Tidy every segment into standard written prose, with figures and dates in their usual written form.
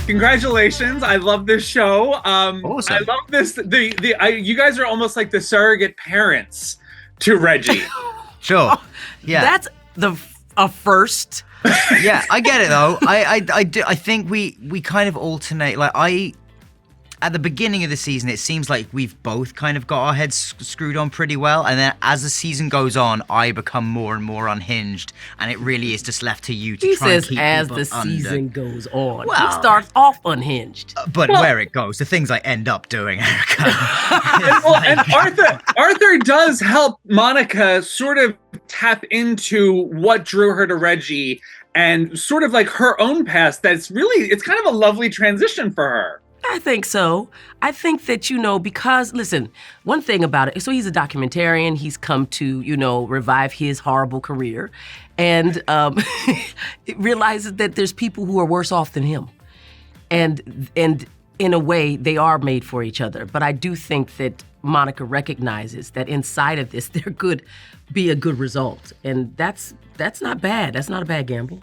Congratulations! I love this show. Awesome. I love this. You guys are almost like the surrogate parents to Reggie. Sure. Yeah. That's a first. Yeah, I get it though. I think we kind of alternate. Like at the beginning of the season, it seems like we've both kind of got our heads screwed on pretty well, and then as the season goes on, I become more and more unhinged, and it really is just left to you to try and keep as people the season goes on. Well, he starts off unhinged. But where it goes, the things I end up doing, Erika. And Arthur does help Monica sort of tap into what drew her to Reggie and sort of like her own past. It's kind of a lovely transition for her. I think so. I think that, because, listen, one thing about it, so he's a documentarian. He's come to, revive his horrible career and realizes that there's people who are worse off than him. And in a way, they are made for each other. But I do think that Monica recognizes that inside of this, there could be a good result. And that's not bad. That's not a bad gamble.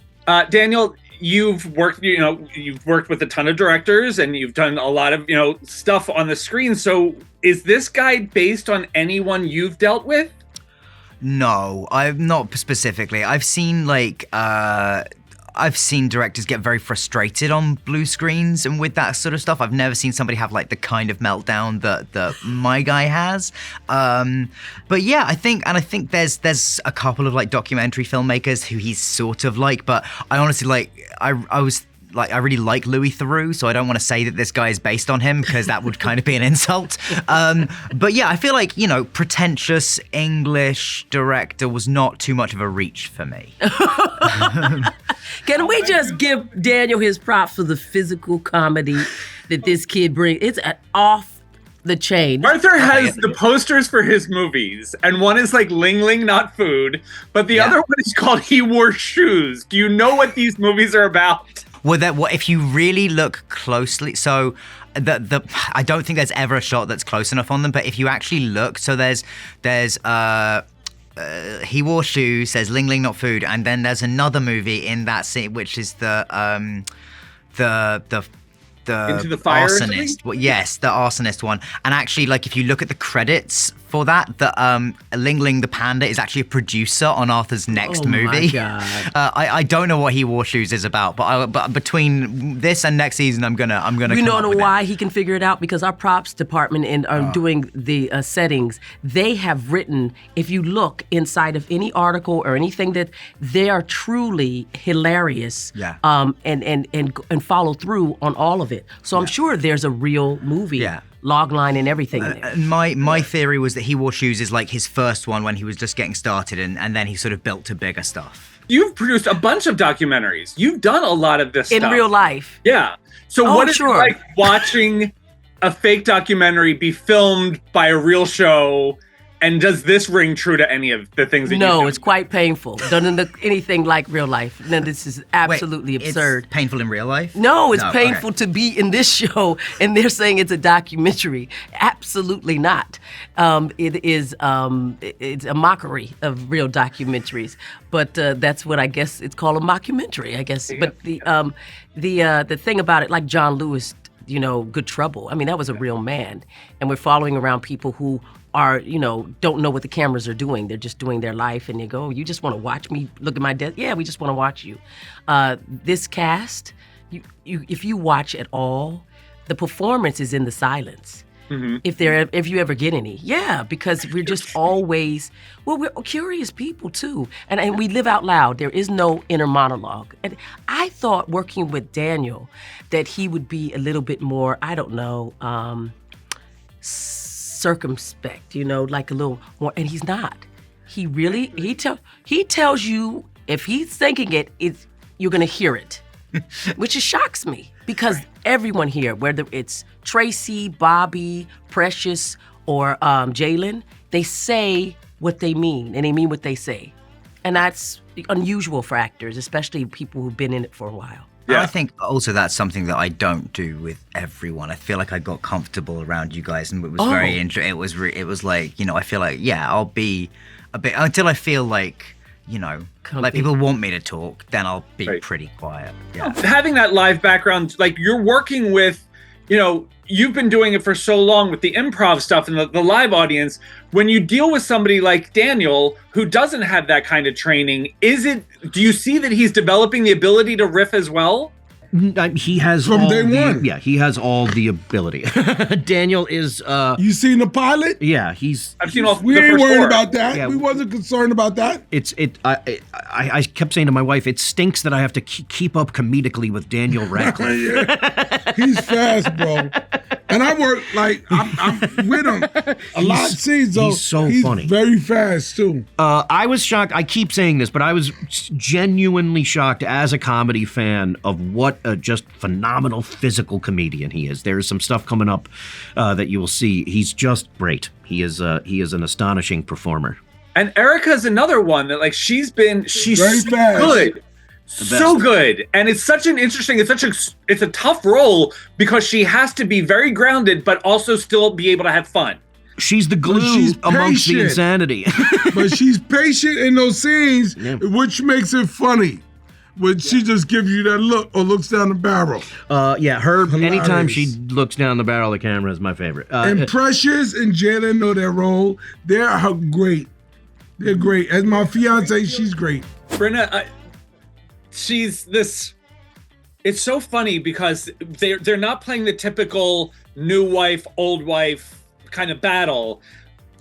Daniel, you've worked with a ton of directors and you've done a lot of, stuff on the screen. So is this guy based on anyone you've dealt with? No, I'm not specifically. I've seen directors get very frustrated on blue screens and with that sort of stuff. I've never seen somebody have like the kind of meltdown that my guy has. But yeah, I think there's a couple of like documentary filmmakers who he's sort of like, but I honestly I really like Louis Theroux, so I don't want to say that this guy is based on him because that would kind of be an insult. But yeah, I feel like, pretentious English director was not too much of a reach for me. Can we just give Daniel his props for the physical comedy that this kid brings? It's off the chain. Arthur has the posters for his movies, and one is like Ling Ling Not Food, but the other one is called He Wore Shoes. Do you know what these movies are about? Well, if you really look closely, so I don't think there's ever a shot that's close enough on them. But if you actually look, so there's He Wore Shoes, there's Ling Ling Not Food, and then there's another movie in that scene which is the Into the Fire arsonist. Well, yes, the arsonist one. And actually, like if you look at the credits for that, Ling Ling the Panda is actually a producer on Arthur's next movie. My God. I don't know what He Wore Shoes is about, but between this and next season, I'm gonna. You know why he can figure it out? Because our props department and doing the settings, they have written. If you look inside of any article or anything, that they are truly hilarious. Yeah. And follow through on all of it. So I'm sure there's a real movie. Yeah. Log line and everything in there. My theory was that He Wore Shoes is like his first one when he was just getting started, and then he sort of built to bigger stuff. You've produced a bunch of documentaries. You've done a lot of this stuff. In real life. Yeah. So what is it like watching a fake documentary be filmed by a real show? And does this ring true to any of the things that you do? No, it's quite painful. Doesn't look anything like real life. No, this is absolutely absurd. It's painful in real life? No, it's painful to be in this show, and they're saying it's a documentary. Absolutely not. It is it's a mockery of real documentaries, but that's what I guess it's called, a mockumentary, I guess. Yeah. But the thing about it, like John Lewis, Good Trouble. I mean, that was a real man, and we're following around people who are, don't know what the cameras are doing. They're just doing their life, and they go, you just want to watch me look at my desk? Yeah, we just want to watch you. This cast, if you watch at all, the performance is in the silence. Mm-hmm. If you ever get any. Yeah, because we're just always, we're curious people too. And we live out loud. There is no inner monologue. And I thought working with Daniel that he would be a little bit more, I don't know, circumspect, like a little more, and he's not. He really, he tells you, if he's thinking it's you're gonna hear it, which shocks me, because everyone here, whether it's Tracy, Bobby, Precious, or Jalen, they say what they mean, and they mean what they say. And that's unusual for actors, especially people who've been in it for a while. Yeah. I think also that's something that I don't do with everyone. I feel like I got comfortable around you guys, and it was very interesting. It was like, I feel like, I'll be a bit until I feel like, you know, Comfy. like people want me to talk, then I'll be Right. pretty quiet. Yeah. Having that live background, like you're working with, you know, you've been doing it for so long with the improv stuff and the live audience. When you deal with somebody like Daniel, who doesn't have that kind of training, do you see that he's developing the ability to riff as well? He has From all day the, one. Yeah, he has all the ability. Daniel is You seen the pilot? yeah, he's I've seen all We the ain't first worried four. about that. Yeah. We wasn't concerned about that. I kept saying to my wife, it stinks that I have to keep up comedically with Daniel Radcliffe. Yeah. He's fast, bro. And I work like I'm with him a lot of scenes. So he's so he's funny. very fast too. I was shocked. I keep saying this, but I was genuinely shocked as a comedy fan of what a just phenomenal physical comedian he is. There's some stuff coming up that you will see. He's just great. He is an astonishing performer. And Erika's another one that like she's Very so fast. good. So good. And it's such an interesting, it's a tough role because she has to be very grounded, but also still be able to have fun. She's the glue she's amongst the patient. insanity. But she's patient in those scenes, Yeah. which makes it funny. When she just gives you that look or looks down the barrel. Yeah, her, anytime Hilarious. she looks down the barrel of the camera is my favorite. And Precious and Jada know their role. They're great. They're great. As my fiance, she's great. Brenna, she's this. It's so funny because they're not playing the typical new wife, old wife kind of battle.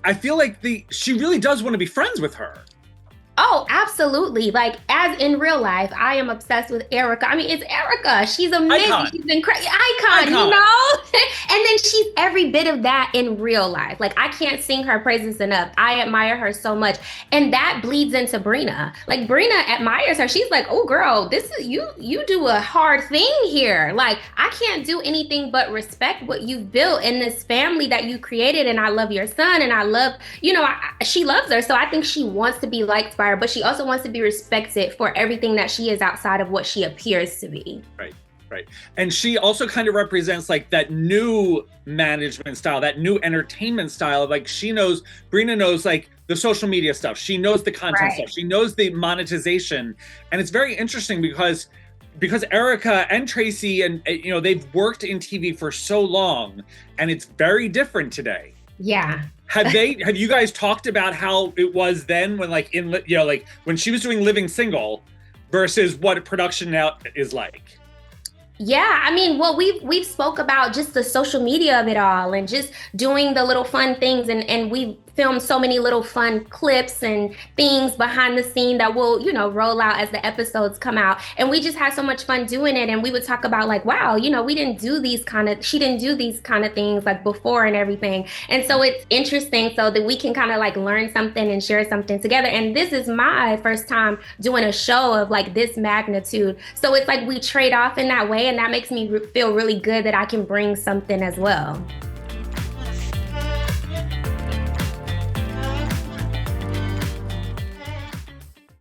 I feel like she really does want to be friends with her. Oh, absolutely. Like, as in real life, I am obsessed with Erika. I mean, it's Erika. She's amazing. Icon. She's incredible. Icon, you know? And then she's every bit of that in real life. Like, I can't sing her praises enough. I admire her so much. And that bleeds into Brina. Like, Brina admires her. She's like, oh, girl, this is you do a hard thing here. Like, I can't do anything but respect what you've built in this family that you created. And I love your son. And I love, you know, she loves her. So I think she wants to be liked by her, but she also wants to be respected for everything that she is outside of what she appears to be. Right. And she also kind of represents like that new management style, that new entertainment style. Like Brina knows like the social media stuff. She knows the content stuff. She knows the monetization. And it's very interesting because Erika and Tracy and, you know, they've worked in TV for so long and it's very different today. Yeah. Have you guys talked about how it was then when like when she was doing Living Single versus what production now is like? Yeah, I mean, well, we've spoke about just the social media of it all and just doing the little fun things, and we've filmed so many little fun clips and things behind the scene that will, you know, roll out as the episodes come out. And we just had so much fun doing it. And we would talk about like, wow, you know, she didn't do these kind of things like before and everything. And so it's interesting so that we can kind of like learn something and share something together. And this is my first time doing a show of like this magnitude. So it's like we trade off in that way. And that makes me feel really good that I can bring something as well.